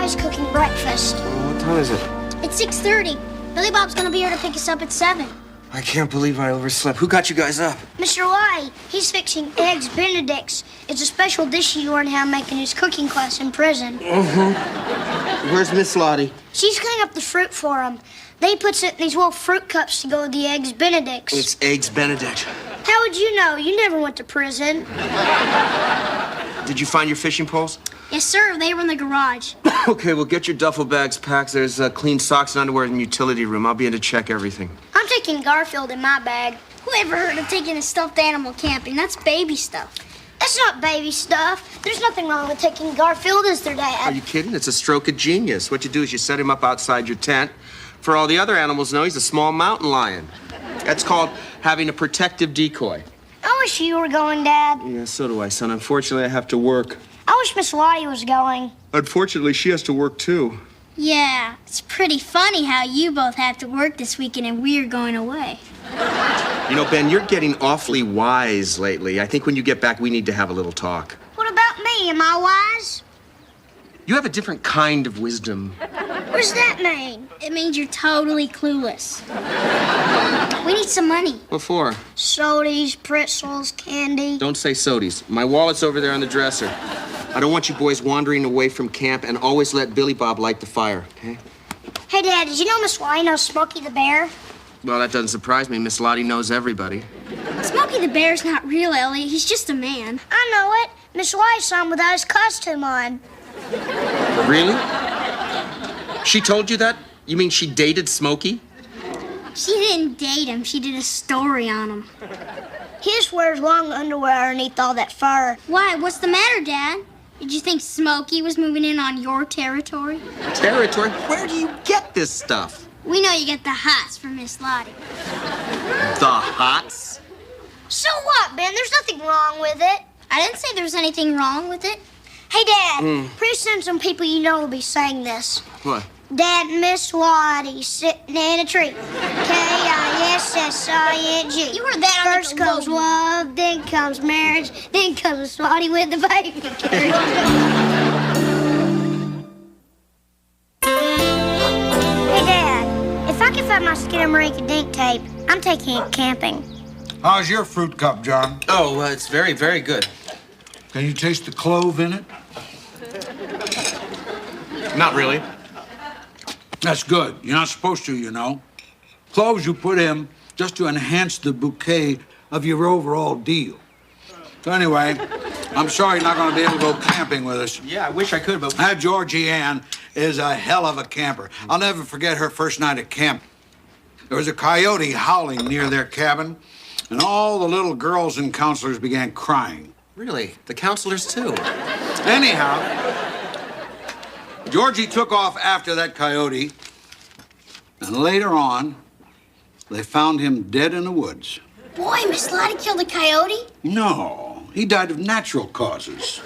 is cooking breakfast. What time is it? It's 6:30. Billy Bob's gonna be here to pick us up at 7. I can't believe I overslept. Who got you guys up? Mr. Lottie, he's fixing eggs Benedicts. It's a special dish he learned how to make in his cooking class in prison. Where's Miss Lottie? She's cutting up the fruit for him. They puts it in these little fruit cups to go with the eggs Benedicts. It's Eggs Benedict. How would you know? You never went to prison. Did you find your fishing poles? Yes, sir. They were in the garage. Okay, well, get your duffel bags packed. There's clean socks and underwear in the utility room. I'll be in to check everything. I'm taking Garfield in my bag. Who ever heard of taking a stuffed animal camping? That's baby stuff. That's not baby stuff. There's nothing wrong with taking Garfield as their dad. Are you kidding? It's a stroke of genius. What you do is you set him up outside your tent. For all the other animals know, he's a small mountain lion. That's called having a protective decoy. I wish you were going, Dad. Yeah, so do I, son. Unfortunately, I have to work. I wish Miss Lottie was going. Unfortunately, she has to work, too. Yeah, it's pretty funny how you both have to work this weekend and we're going away. You know, Ben, you're getting awfully wise lately. I think when you get back, we need to have a little talk. What about me? Am I wise? You have a different kind of wisdom. What does that mean? It means you're totally clueless. We need some money. What for? Sodas, pretzels, candy. Don't say sodies. My wallet's over there on the dresser. I don't want you boys wandering away from camp, and always let Billy Bob light the fire, okay? Hey, Dad, did you know Miss Lottie knows Smokey the Bear? Well, that doesn't surprise me. Miss Lottie knows everybody. Smokey the Bear's not real, Ellie. He's just a man. I know it. Miss Lottie saw him without his costume on. Really? She told you that? You mean she dated Smokey? She didn't date him. She did a story on him. He just wears long underwear underneath all that fur. Why? What's the matter, Dad? Did you think Smokey was moving in on your territory? Territory? Where do you get this stuff? We know you get the hots from Miss Lottie. The hots? So what, Ben? There's nothing wrong with it. I didn't say there was anything wrong with it. Hey, Dad, pretty soon some people you know will be saying this. What? Dad, Miss Lottie sitting in a tree. K-I-S-S-I-N-G. You heard that on First comes love, then comes marriage, then comes Miss Lottie with the baby carriage. Hey, Dad, if I can find my Skinamarink-a-Dink tape, I'm taking it camping. How's your fruit cup, John? Oh, it's very, very good. Can you taste the clove in it? Not really. That's good. You're not supposed to, you know. Cloves you put in just to enhance the bouquet of your overall deal. So anyway, I'm sorry you're not going to be able to go camping with us. Yeah, I wish I could, but... That Georgie Ann is a hell of a camper. I'll never forget her first night at camp. There was a coyote howling near their cabin, and all the little girls and counselors began crying. Really? The counselors, too? Anyhow, Georgie took off after that coyote, and later on, they found him dead in the woods. Boy, Miss Lottie killed a coyote? No, he died of natural causes.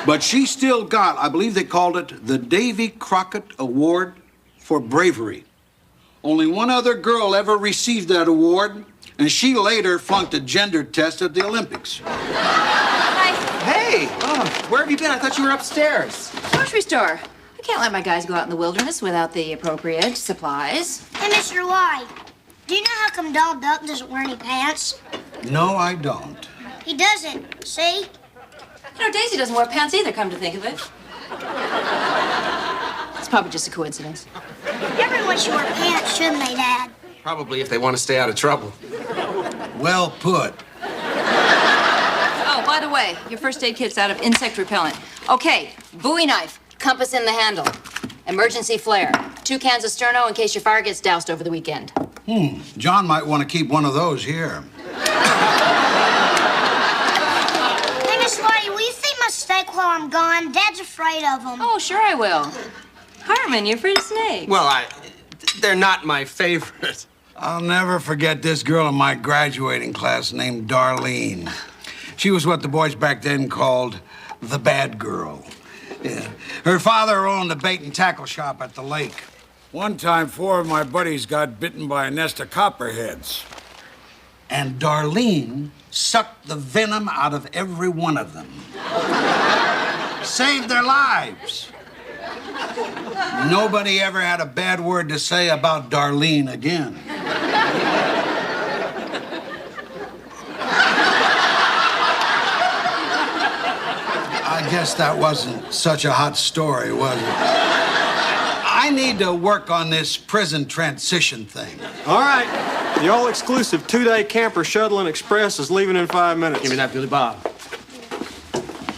But she still got, I believe they called it the Davy Crockett Award for Bravery. Only one other girl ever received that award, and she later flunked a gender test at the Olympics. Hi. Hey! Oh, where have you been? I thought you were upstairs. Grocery store. I can't let my guys go out in the wilderness without the appropriate supplies. Hey, Mr. Lottie, do you know how come Donald Duck doesn't wear any pants? No, I don't. He doesn't, see? You know, Daisy doesn't wear pants either, come to think of it. It's probably just a coincidence. Everyone should wear pants, shouldn't they, Dad? Probably if they want to stay out of trouble. Well put. Oh, by the way, your first aid kit's out of insect repellent. Okay, Bowie knife, compass in the handle, emergency flare, 2 cans of Sterno in case your fire gets doused over the weekend. John might want to keep one of those here. Hey, Miss Lottie, will you feed my steak while I'm gone? Dad's afraid of them. Oh, sure I will. Harmon, you're afraid of snakes. Well, they're not my favorite. I'll never forget this girl in my graduating class named Darlene. She was what the boys back then called the bad girl. Yeah. Her father owned a bait and tackle shop at the lake. One time, 4 of my buddies got bitten by a nest of copperheads. And Darlene sucked the venom out of every one of them. Saved their lives. Nobody ever had a bad word to say about Darlene again. I guess that wasn't such a hot story, was it? I need to work on this prison transition thing. All right. The all-exclusive 2-day camper shuttle and express is leaving in 5 minutes. Give me that, Billy Bob.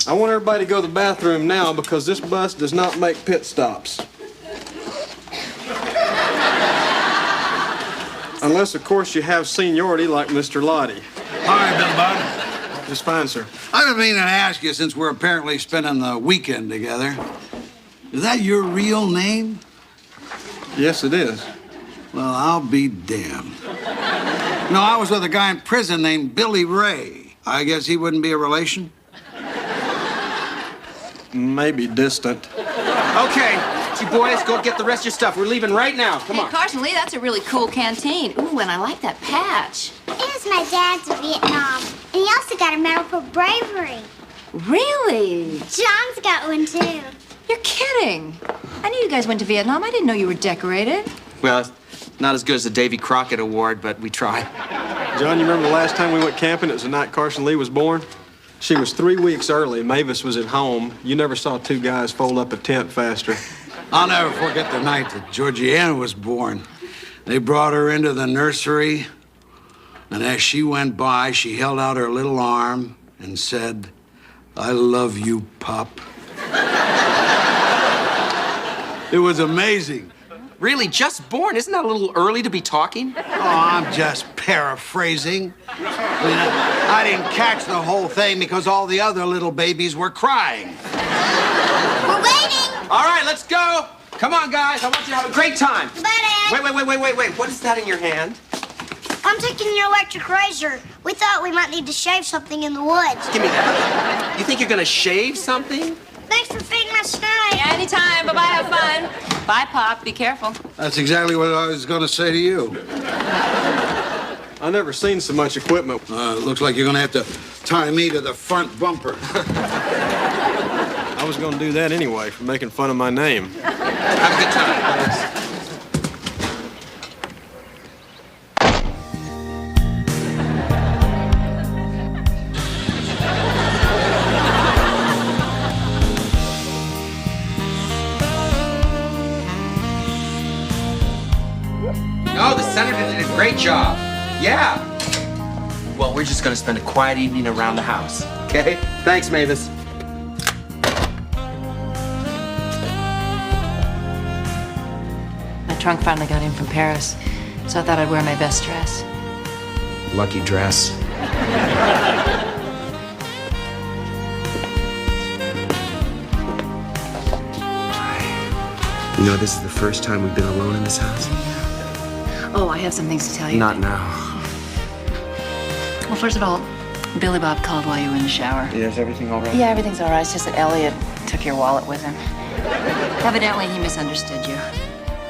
I want everybody to go to the bathroom now because this bus does not make pit stops. Unless, of course, you have seniority like Mr. Lottie. All right, Billy Bob. Just fine, sir. I've been meaning to ask you since we're apparently spending the weekend together. Is that your real name? Yes, it is. Well, I'll be damned. No, I was with a guy in prison named Billy Ray. I guess he wouldn't be a relation? Maybe distant. Okay, you boys, go get the rest of your stuff. We're leaving right now. Come Hey, on. Carson Lee, that's a really cool canteen. Ooh, and I like that patch. It was my dad's in Vietnam. And he also got a medal for bravery. Really? John's got one, too. You're kidding. I knew you guys went to Vietnam. I didn't know you were decorated. Well, it's not as good as the Davy Crockett Award, but we tried. John, you remember the last time we went camping? It was the night Carson Lee was born. She was 3 weeks early. Mavis was at home. You never saw two guys fold up a tent faster. I'll never forget the night that Georgiana was born. They brought her into the nursery, and as she went by, she held out her little arm and said, "I love you, Pop." It was amazing. Really, just born? Isn't that a little early to be talking? Oh, I'm just paraphrasing. I didn't catch the whole thing because all the other little babies were crying. We're waiting. All right, let's go. Come on, guys. I want you to have a great time. Bye, Dad. Wait. What is that in your hand? I'm taking your electric razor. We thought we might need to shave something in the woods. Give me that. You think you're gonna shave something? Thanks for feeding us tonight. Yeah, anytime. Bye-bye. Have fun. Bye, Pop. Be careful. That's exactly what I was going to say to you. I never seen so much equipment. Looks like you're going to have to tie me to the front bumper. I was going to do that anyway for making fun of my name. Have a good time. Oh, the senator did a great job. Yeah. Well, we're just gonna spend a quiet evening around the house, okay? Thanks, Mavis. My trunk finally got in from Paris, so I thought I'd wear my best dress. Lucky dress. You know, this is the first time we've been alone in this house. Oh, I have some things to tell you. Not now. Well, first of all, Billy Bob called while you were in the shower. Yeah, is everything all right? Yeah, everyth's all right. It's just that Elliot took your wallet with him. Evidently, he misunderstood you.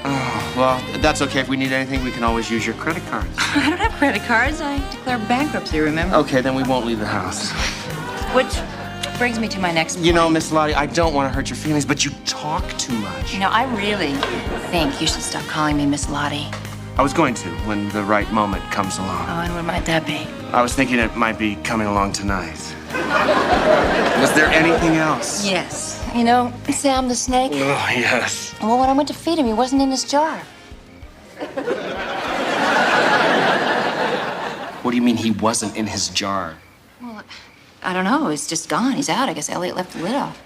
Oh, well, that's okay. If we need anything, we can always use your credit cards. I don't have credit cards. I declared bankruptcy, remember? Okay, then we won't leave the house. Which brings me to my next point. You know, Miss Lottie, I don't want to hurt your feelings, but you talk too much. You know, I really think you should stop calling me Miss Lottie. I was going to when the right moment comes Oh, along. and what might that be? I was thinking it might be coming along tonight. Was there anything else? Yes. You know, Sam the snake? Oh, yes. Well, when I went to feed him, he wasn't in his jar. What do you mean he wasn't in his jar? Well, I don't know. He's just gone. He's out. I guess Elliot left the lid off.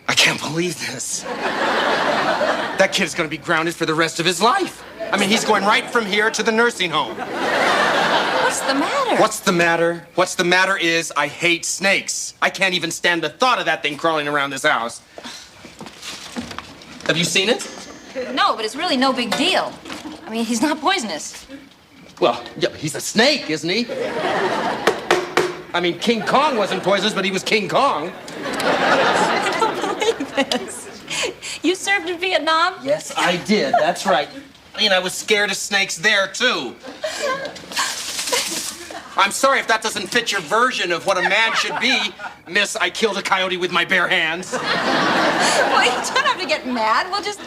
I can't believe this. That kid's gonna be grounded for the rest of his life. I mean, he's going right from here to the nursing home. What's the matter? What's the matter? What's the matter is I hate snakes. I can't even stand the thought of that thing crawling around this house. Have you seen it? No, but it's really no big deal. I mean, he's not poisonous. Well, yeah, he's a snake, isn't he? I mean, King Kong wasn't poisonous, but he was King Kong. I don't believe this. You served in Vietnam? Yes, I did. That's right. And I was scared of snakes there, too. I'm sorry if that doesn't fit your version of what a man should be, Miss I killed a coyote with my bare hands. Well, you don't have to get mad. We'll just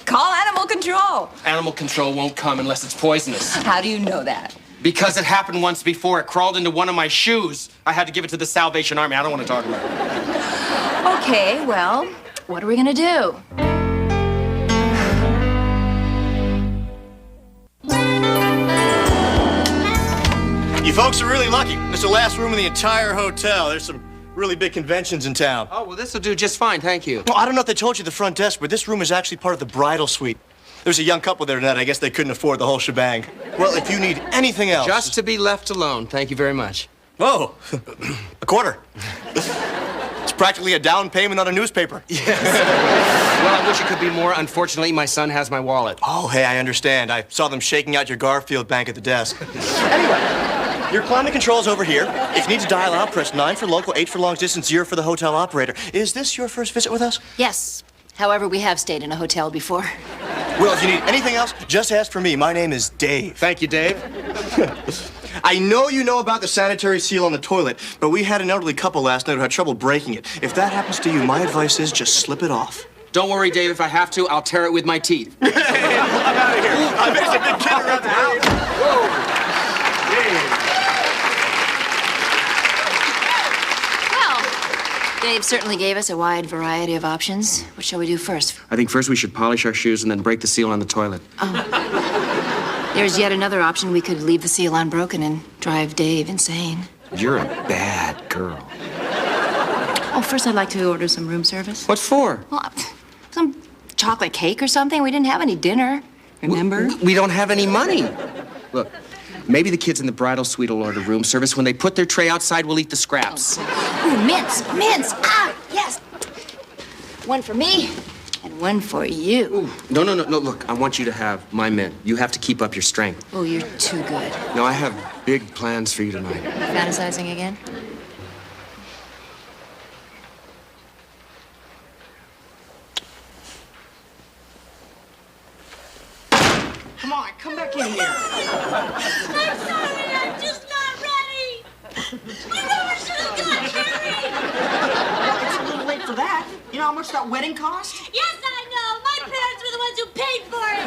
call animal control. Animal control won't come unless it's poisonous. How do you know that? Because it happened once before. It crawled into one of my shoes. I had to give it to the Salvation Army. I don't want to talk about it. Okay, well, what are we gonna do? You folks are really lucky. It's the last room in the entire hotel. There's some really big conventions in town. Oh, well, this will do just fine, thank you. Well, I don't know if they told you at the front desk, but this room is actually part of the bridal suite. There's a young couple there tonight. I guess they couldn't afford the whole shebang. Well, if you need anything else... Just to be left alone. Thank you very much. Whoa, a quarter. It's practically a down payment on a newspaper. Yes. Well, I wish it could be more. Unfortunately, my son has my wallet. Oh, hey, I understand. I saw them shaking out your Garfield bank at the desk. Anyway, your climate control's over here. If you need to dial out, press 9 for local, 8 for long distance, 0 for the hotel operator. Is this your first visit with us? Yes. However, we have stayed in a hotel before. Well, if you need anything else, just ask for me. My name is Dave. Thank you, Dave. I know you know about the sanitary seal on the toilet, but we had an elderly couple last night who had trouble breaking it. If that happens to you, my advice is just slip it off. Don't worry, Dave. If I have to, I'll tear it with my teeth. I'm out of here. There's a big kid around the house. Well, Dave certainly gave us a wide variety of options. What shall we do first? I think first we should polish our shoes and then break the seal on the toilet. There's yet another option. We could leave the seal unbroken and drive Dave insane. You're a bad girl. Oh, first I'd like to order some room service. What for? Well, some chocolate cake or something. We didn't have any dinner, remember? We don't have any money. Look, maybe the kids in the bridal suite will order room service. When they put their tray outside, we'll eat the scraps. Ooh, mince. Ah, yes. One for me and one for you. Ooh, no. Look, I want you to have my mint. You have to keep up your strength. Oh, you're too good. No, I have big plans for you tonight. Fantasizing again? Come on, come back in here. I'm sorry, I'm just not ready. I never should have got married. It's a little late for that. You know how much that wedding cost? Yes, I know. My parents were the ones who paid for it.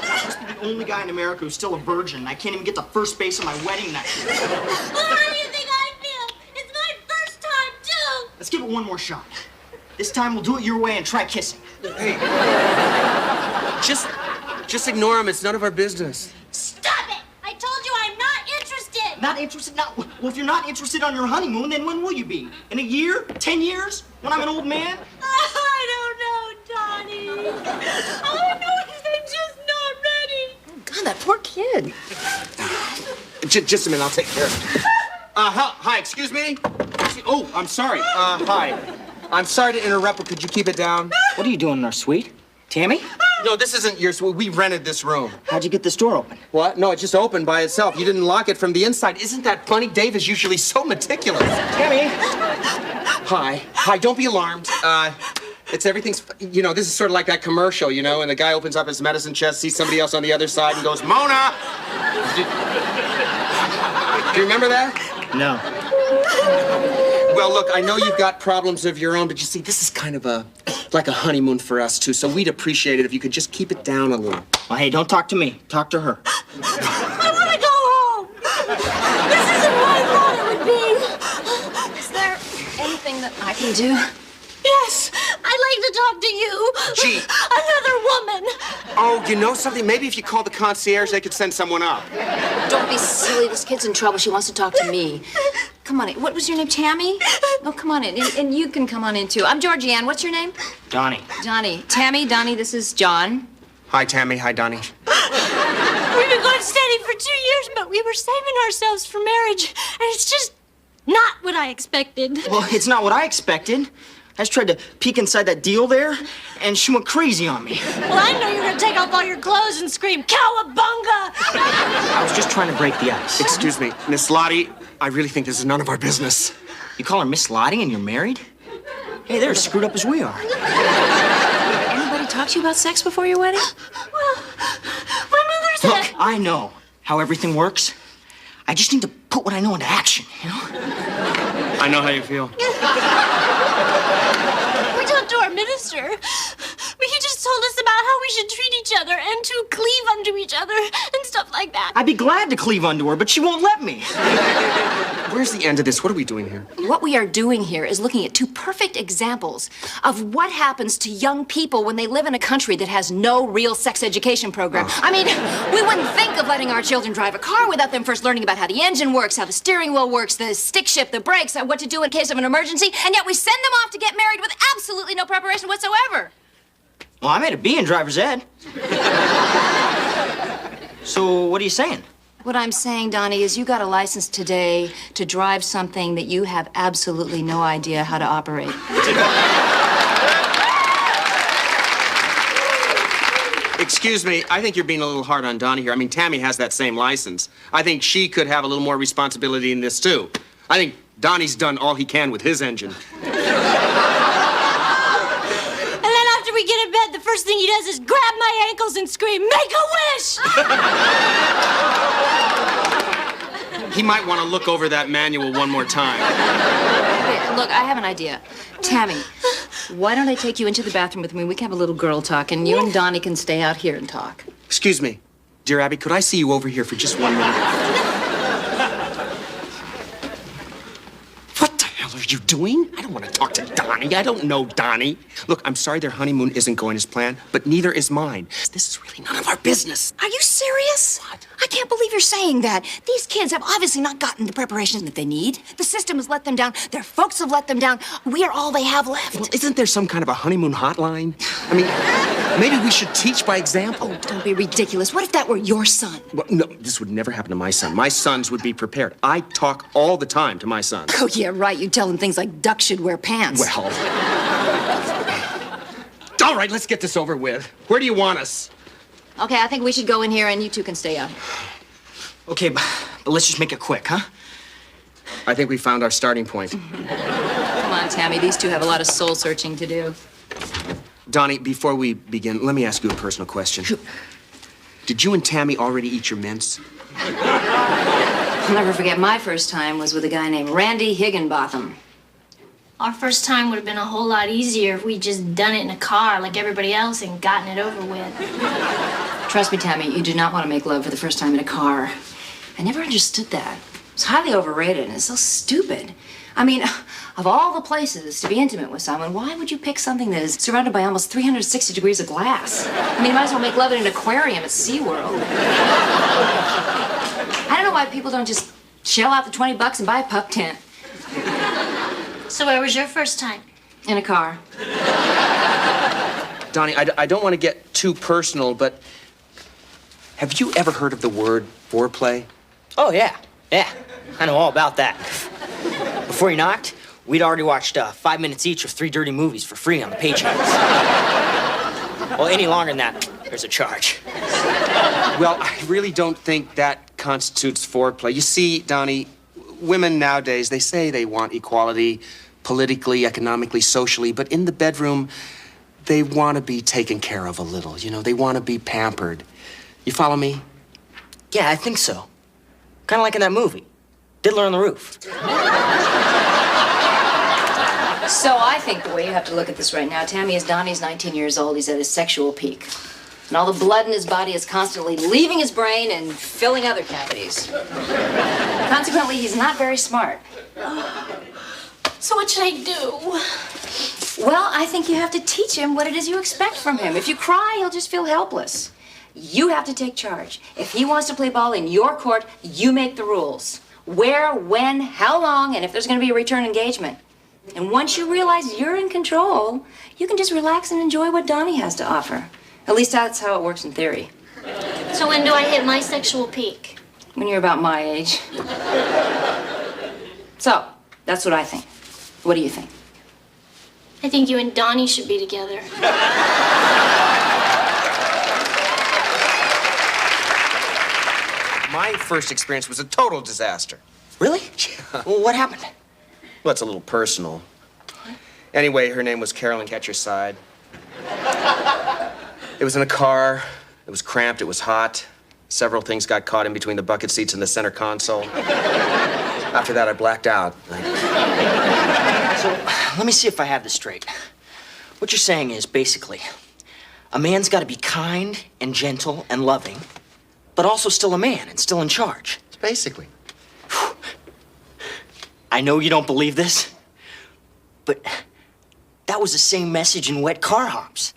I must be the only guy in America who's still a virgin. I can't even get to first base on my wedding night. Well, how do you think I feel? It's my first time, too. Let's give it one more shot. This time we'll do it your way and try kissing. Hey, just ignore him. It's none of our business. Stop it! I told you I'm not interested. Not interested? Well, if you're not interested on your honeymoon, then when will you be? In a year? 10 years? When I'm an old man? I don't know, Donnie. All I know is I'm just not ready. God, that poor kid. Just a minute. I'll take care of it. Hi. Excuse me. Oh, I'm sorry. Hi. I'm sorry to interrupt, but could you keep it down? What are you doing in our suite? Tammy? No, this isn't yours. We rented this room. How'd you get this door open? What? No, it just opened by itself. You didn't lock it from the inside. Isn't that funny? Dave is usually so meticulous. Tammy! Hi. Don't be alarmed. Everything's, this is sort of like that commercial, and the guy opens up his medicine chest, sees somebody else on the other side, and goes, Mona! Do you remember that? No. Well, look, I know you've got problems of your own, but you see, this is kind of like a honeymoon for us, too, so we'd appreciate it if you could just keep it down a little. Well, hey, don't talk to me. Talk to her. I want to go home. This isn't what I thought it would be. Is there anything that I can do? Yes, I'd like to talk to you. Gee. Another woman. Oh, you know something? Maybe if you called the concierge, they could send someone up. Don't be silly. This kid's in trouble. She wants to talk to me. Come on in. What was your name, Tammy? Oh, come on in. And you can come on in, too. I'm Georgianne. What's your name? Donnie. Johnny. Tammy, Donnie, this is John. Hi, Tammy. Hi, Donnie. We've been going steady for 2 years, but we were saving ourselves for marriage, and it's just not what I expected. Well, it's not what I expected. I just tried to peek inside that deal there, and she went crazy on me. Well, I know you were going to take off all your clothes and scream, Cowabunga! I was just trying to break the ice. Excuse me, Miss Lottie, I really think this is none of our business. You call her Miss Lottie and you're married? Hey, they're as screwed up as we are. Anybody talk to you about sex before your wedding? Well, my mother said... Look, I know how everything works. I just need to put what I know into action, you know? I know how you feel. We talked to our minister. He just told us about how we should treat each other and to cleave unto each other and stuff like that. I'd be glad to cleave unto her, but she won't let me. Where's the end of this? What are we doing here? What we are doing here is looking at two perfect examples of what happens to young people when they live in a country that has no real sex education program. I mean, we wouldn't think of letting our children drive a car without them first learning about how the engine works, how the steering wheel works, the stick shift, the brakes, what to do in case of an emergency, and yet we send them off to get married with absolutely no preparation whatsoever. Well, I made a B in driver's ed. So, what are you saying? What I'm saying, Donnie, is you got a license today to drive something that you have absolutely no idea how to operate. Excuse me, I think you're being a little hard on Donnie here. I mean, Tammy has that same license. I think she could have a little more responsibility in this, too. I think Donnie's done all he can with his engine. We get in bed, the first thing he does is grab my ankles and scream, "Make a wish!" He might want to look over that manual one more time. Hey, look, I have an idea. Tammy, why don't I take you into the bathroom with me? We can have a little girl talk, and you and Donnie can stay out here and talk. Excuse me, dear Abby, could I see you over here for just 1 minute? What the hell are you doing? I don't want to talk to Donnie. I don't know Donnie. Look, I'm sorry their honeymoon isn't going as planned, but neither is mine. This is really none of our business. Are you serious? What? I can't believe you're saying that. These kids have obviously not gotten the preparation that they need. The system has let them down. Their folks have let them down. We are all they have left. Well, isn't there some kind of a honeymoon hotline? I mean, maybe we should teach by example. Oh, don't be ridiculous. What if that were your son? Well, no, this would never happen to my son. My sons would be prepared. I talk all the time to my sons. Oh, yeah, right. You tell them things like ducks should wear pants. Well. All right, let's get this over with. Where do you want us? Okay, I think we should go in here and you two can stay out. Okay, but let's just make it quick, huh? I think we found our starting point. Come on, Tammy. These two have a lot of soul searching to do. Donnie, before we begin, let me ask you a personal question. Did you and Tammy already eat your mince? I'll never forget my first time was with a guy named Randy Higginbotham. Our first time would have been a whole lot easier if we'd just done it in a car like everybody else and gotten it over with. Trust me, Tammy, you do not want to make love for the first time in a car. I never understood that. It's highly overrated and it's so stupid. I mean, of all the places to be intimate with someone, why would you pick something that is surrounded by almost 360 degrees of glass? I mean, you might as well make love in an aquarium at SeaWorld. I don't know why people don't just shell out the $20 and buy a pup tent. So where was your first time? In a car. Donnie, I don't want to get too personal, but have you ever heard of the word foreplay? Oh, yeah. Yeah. I know all about that. Before he knocked, we'd already watched 5 minutes each of 3 dirty movies for free on the paychecks. Well, any longer than that, there's a charge. Well, I really don't think that constitutes foreplay. You see, Donnie, women nowadays, they say they want equality politically, economically, socially, but in the bedroom, they want to be taken care of a little. You know, they want to be pampered. You follow me? Yeah, I think so. Kind of like in that movie, Diddler on the Roof. So I think the way you have to look at this right now, Tammy, is Donnie's 19 years old. He's at his sexual peak. And all the blood in his body is constantly leaving his brain and filling other cavities. Consequently, he's not very smart. So what should I do? Well, I think you have to teach him what it is you expect from him. If you cry, he'll just feel helpless. You have to take charge. If he wants to play ball in your court, you make the rules. Where, when, how long, and if there's going to be a return engagement. And once you realize you're in control, you can just relax and enjoy what Donnie has to offer. At least that's how it works in theory. So when do I hit my sexual peak? When you're about my age. So, that's what I think. What do you think? I think you and Donnie should be together. My first experience was a total disaster. Really? Yeah. Well, what happened? Well, it's a little personal. Anyway, her name was Carolyn Catcherside. It was in a car. It was cramped. It was hot. Several things got caught in between the bucket seats and the center console. After that, I blacked out. So, let me see if I have this straight. What you're saying is, basically, a man's got to be kind and gentle and loving, but also still a man and still in charge. Basically. I know you don't believe this, but that was the same message in Wet Car Hops.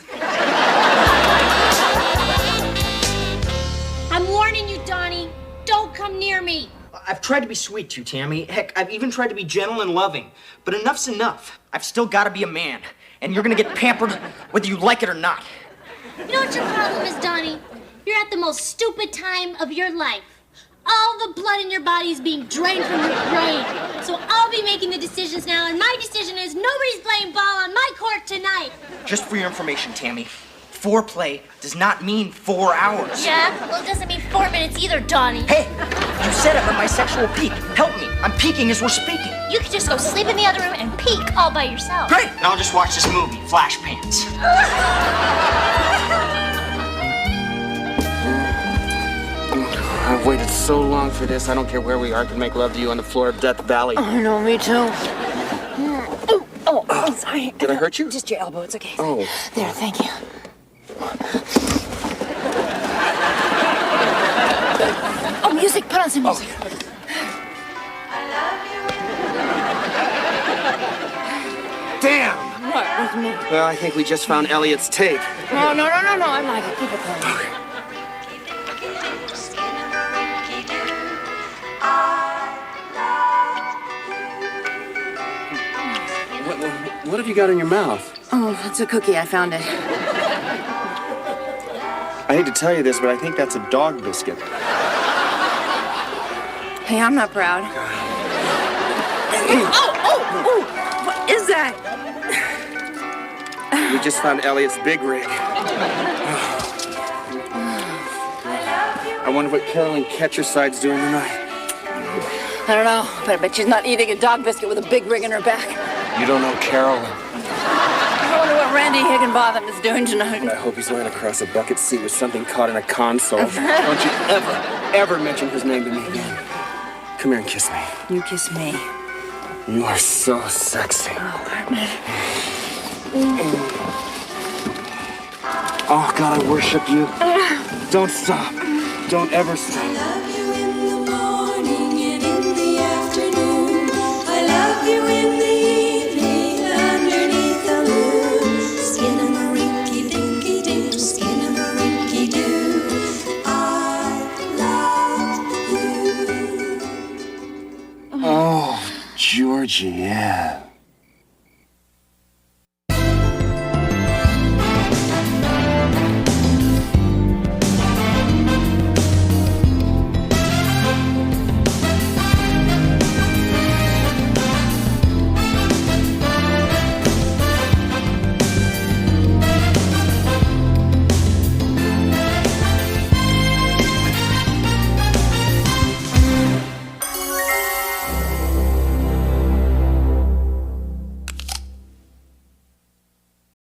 I'm warning you, Donnie. Don't come near me. I've tried to be sweet to you, Tammy. Heck, I've even tried to be gentle and loving. But enough's enough. I've still got to be a man. And you're gonna get pampered whether you like it or not. You know what your problem is, Donnie? You're at the most stupid time of your life. All the blood in your body is being drained from your brain. So I'll be making the decisions now, and my decision is nobody's playing ball on my court tonight. Just for your information, Tammy, foreplay does not mean 4 hours. Yeah? Well, it doesn't mean 4 minutes either, Donnie. Hey, you said I'm at my sexual peak. Help me. I'm peaking as we're speaking. You could just go sleep in the other room and peek all by yourself. Great. Now I'll just watch this movie, Flash Pants. I've waited so long for this. I don't care where we are. I can make love to you on the floor of Death Valley. I know, me too. Oh, sorry. Did I hurt you? Just your elbow. It's okay. Oh. There, thank you. Oh, music. Put on some music. Damn! What? What's the matter? Well, I think we just found Elliot's tape. No. I like it. Keep it going. What have you got in your mouth? Oh, it's a cookie. I found it. I hate to tell you this, but I think that's a dog biscuit. Hey, I'm not proud. Oh! What is that? We just found Elliot's big rig. I wonder what Carolyn Ketcherside's doing tonight. I don't know, but I bet she's not eating a dog biscuit with a big rig in her back. You don't know Carolyn. I wonder what Randy Higginbotham is doing tonight. I hope he's lying across a bucket seat with something caught in a console. Don't you ever mention his name to me again. Come here and kiss me. You kiss me. You are so sexy. Oh, God, I worship you. Don't stop. Don't ever stop. I love you in the morning and in the afternoon. I love you in the evening underneath the moon. Skin in the rinky dinky doo, skin in the rinky doo. I love you. Oh, Georgie, yeah.